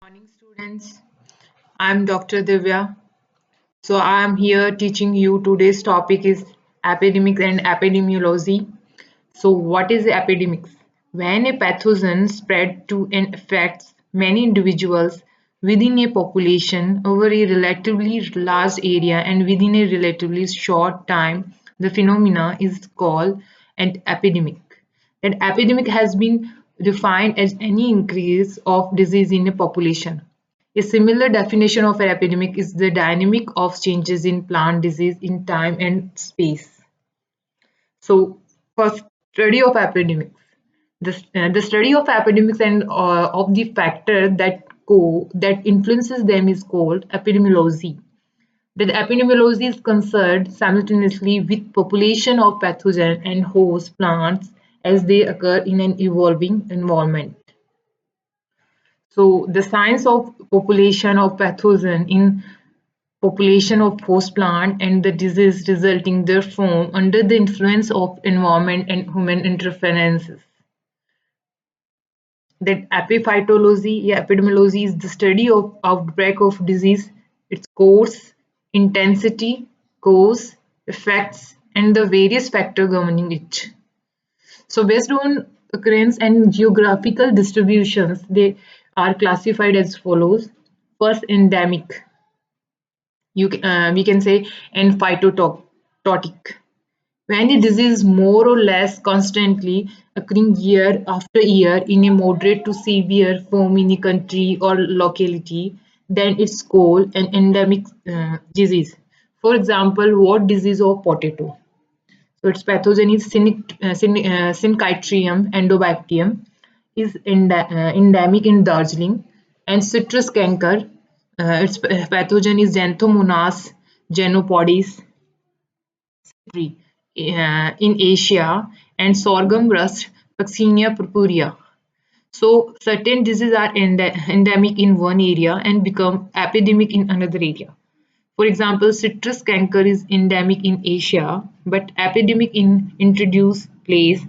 Morning, students. I'm Dr. Divya. So I'm here teaching you today's topic is epidemics and epidemiology. So what is epidemics? When a pathogen spread to and affects many individuals within a population over a relatively large area and within a relatively short time, the phenomena is called an epidemic. That epidemic has been defined as any increase of disease in a population. A similar definition of an epidemic is the dynamic of changes in plant disease in time and space. So, first, study of epidemics. The study of epidemics and of the factor that influences them is called epidemiology. That epidemiology is concerned simultaneously with population of pathogen and host plants as they occur in an evolving environment. So the science of population of pathogen in population of host plant and the disease resulting therefrom under the influence of environment and human interferences. That epidemiology is the study of outbreak of disease, its course, intensity, cause, effects, and the various factors governing it. So based on occurrence and geographical distributions, they are classified as follows. First, endemic. We can say and phytototic. When a disease is more or less constantly occurring year after year in a moderate to severe form in a country or locality, then it's called an endemic disease. For example, what disease of potato? So its pathogen is Syncytium endobacterium is endemic in Darjeeling, and citrus canker. Its pathogen is Xanthomonas genopodis in Asia, and sorghum rust Vaccinia purpurea. So certain diseases are endemic in one area and become epidemic in another area. For example, citrus canker is endemic in Asia, but epidemic in introduced place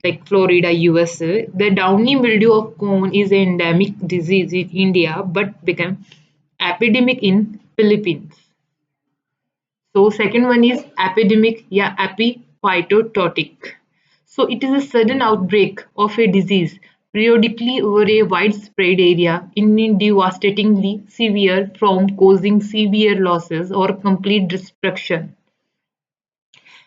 like Florida, USA. The downy mildew of corn is an endemic disease in India, but became epidemic in Philippines. So second one is epidemic, yeah, epiphytotic. So it is a sudden outbreak of a disease periodically over a widespread area in a devastatingly severe form causing severe losses or complete destruction.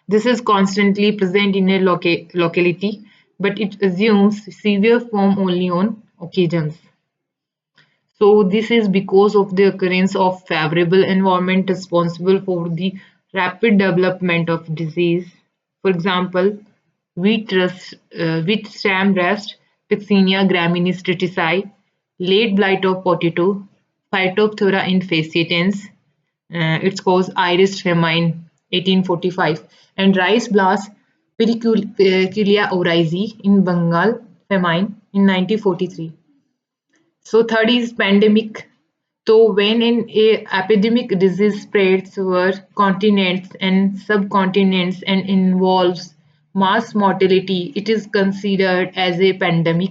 This is constantly present in a locality, but it assumes severe form only on occasions. So this is because of the occurrence of favorable environment responsible for the rapid development of disease. For example, wheat stem rust, Vaccinia graminis triticide, late blight of potato, Phytophthora infesitans, it's called Iris famine 1845, and rice blast Periculia oryzae in Bengal famine in 1943. So third is pandemic. So when an epidemic disease spreads over continents and subcontinents and involves mass mortality, it is considered as a pandemic.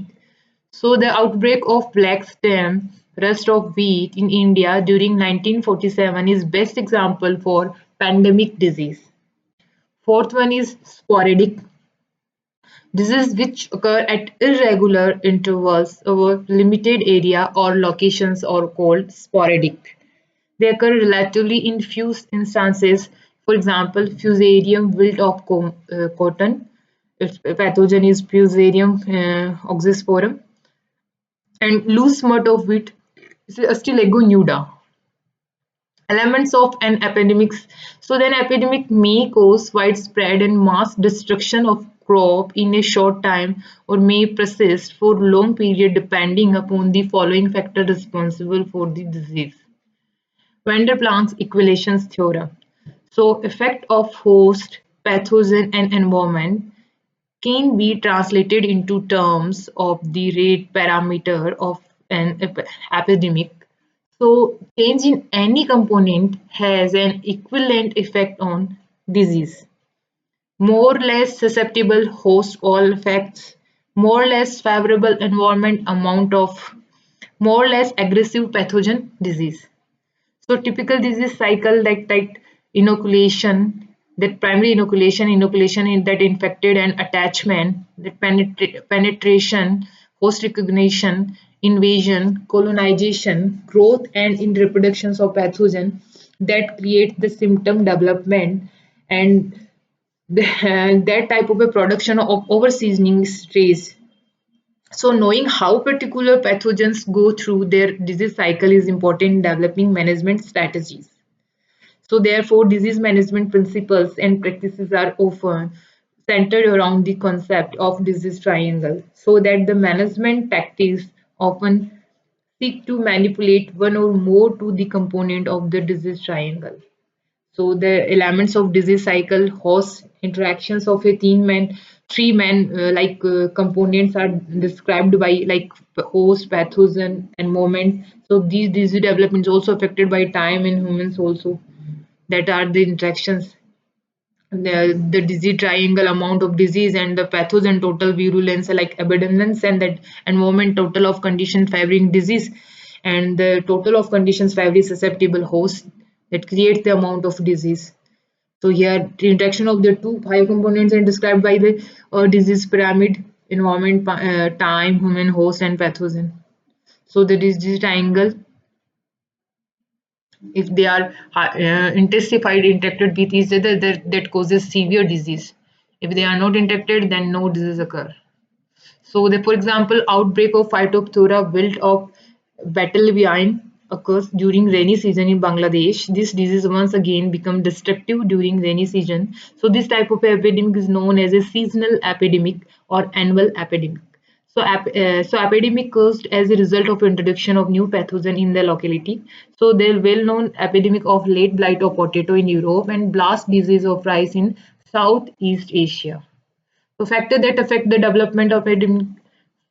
So the outbreak of black stem rust of wheat in India during 1947 is best example for pandemic disease. Fourth one is sporadic. Diseases which occur at irregular intervals over limited area or locations are called sporadic. They occur relatively in few instances. For example, Fusarium wilt of cotton. Its pathogen is Fusarium oxysporum. And loose smut of wheat is Astilego nuda. Elements of an epidemic. So then epidemic may cause widespread and mass destruction of crop in a short time or may persist for long period depending upon the following factor responsible for the disease. Vanderplank's equations theorem. So effect of host, pathogen and environment can be translated into terms of the rate parameter of an epidemic. So change in any component has an equivalent effect on disease. More or less susceptible host all effects, more or less favorable environment amount of more or less aggressive pathogen disease. So typical disease cycle like inoculation, that primary inoculation in that infected and attachment, that penetration, host recognition, invasion, colonization, growth, and in reproductions of pathogen that create the symptom development and that type of a production of over seasoning strays. So knowing how particular pathogens go through their disease cycle is important in developing management strategies. So therefore, disease management principles and practices are often centered around the concept of disease triangle, so that the management tactics often seek to manipulate one or more to the component of the disease triangle. So the elements of disease cycle, host, interactions of a three man components are described by like host, pathogen, and moment. So these disease developments also affected by time in humans also. That are the interactions. The disease triangle, amount of disease and the pathogen total virulence like abundance, and that environment total of conditions favoring disease, and the total of conditions favoring susceptible host that create the amount of disease. So here the interaction of the two five components are described by the disease pyramid: environment, time, human, host, and pathogen. So the disease triangle, if they are intensified interacted with each other, that causes severe disease. If they are not interacted, then no disease occur. So the, for example, outbreak of Phytophthora wilt of Battleviine occurs during rainy season in Bangladesh. This disease once again become destructive during rainy season. So this type of epidemic is known as a seasonal epidemic or annual epidemic. So epidemic caused as a result of introduction of new pathogen in the locality. So the well-known epidemic of late blight of potato in Europe and blast disease of rice in Southeast Asia. So factors that affect the development of epidemic: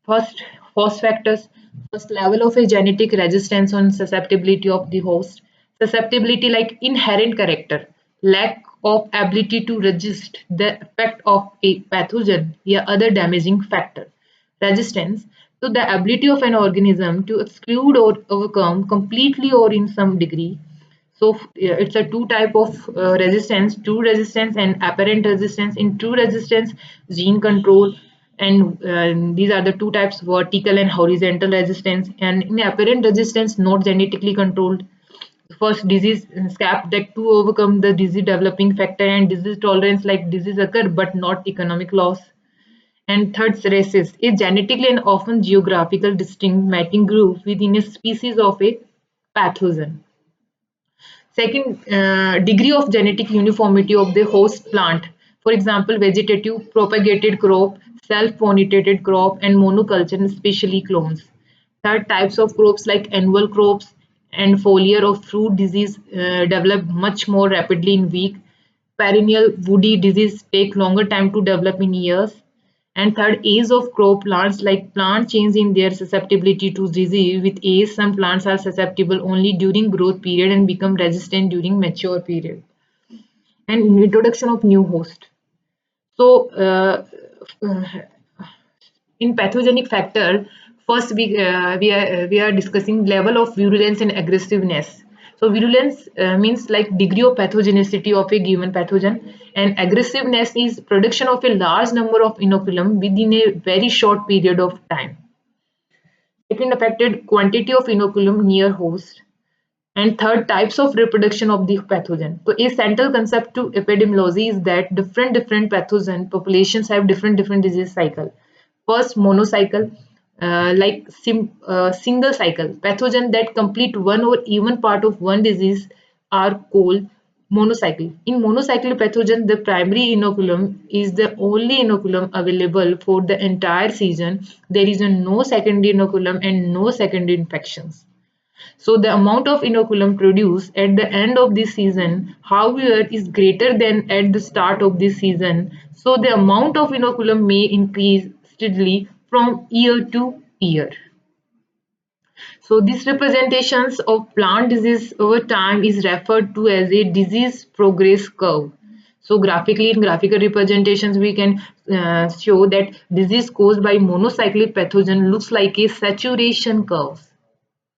first, host factors. First, level of a genetic resistance on susceptibility of the host. Susceptibility like inherent character, lack of ability to resist the effect of a pathogen or other damaging factor. Resistance to the ability of an organism to exclude or overcome completely or in some degree. So it's a two type of resistance: true resistance and apparent resistance. In true resistance, gene control, and these are the two types: vertical and horizontal resistance. And in apparent resistance, not genetically controlled. First, disease scap that to overcome the disease developing factor, and disease tolerance like disease occur but not economic loss. And third, races, a genetically and often geographical distinct mating group within a species of a pathogen. Second, degree of genetic uniformity of the host plant. For example, vegetative propagated crop, self-pollinated crop, and monoculture, especially clones. Third, types of crops like annual crops and foliar of fruit disease develop much more rapidly in weak. Perennial woody disease take longer time to develop in years. And third, age of crop plants, like plant change in their susceptibility to disease with age. Some plants are susceptible only during growth period and become resistant during mature period. And introduction of new host. So in pathogenic factor, first we are discussing level of virulence and aggressiveness. So virulence means like degree of pathogenicity of a given pathogen, and aggressiveness is production of a large number of inoculum within a very short period of time. Second, affected quantity of inoculum near host. And third, types of reproduction of the pathogen. So a central concept to epidemiology is that different pathogen populations have different disease cycle. First, monocycle, single cycle. Pathogen that complete one or even part of one disease are called monocycle. In monocycle pathogen, the primary inoculum is the only inoculum available for the entire season. There is no secondary inoculum and no secondary infections. So the amount of inoculum produced at the end of the season, however, is greater than at the start of the season. So the amount of inoculum may increase steadily from year to year. So these representations of plant disease over time is referred to as a disease progress curve. So graphically, in graphical representations, we can show that disease caused by monocyclic pathogen looks like a saturation curve.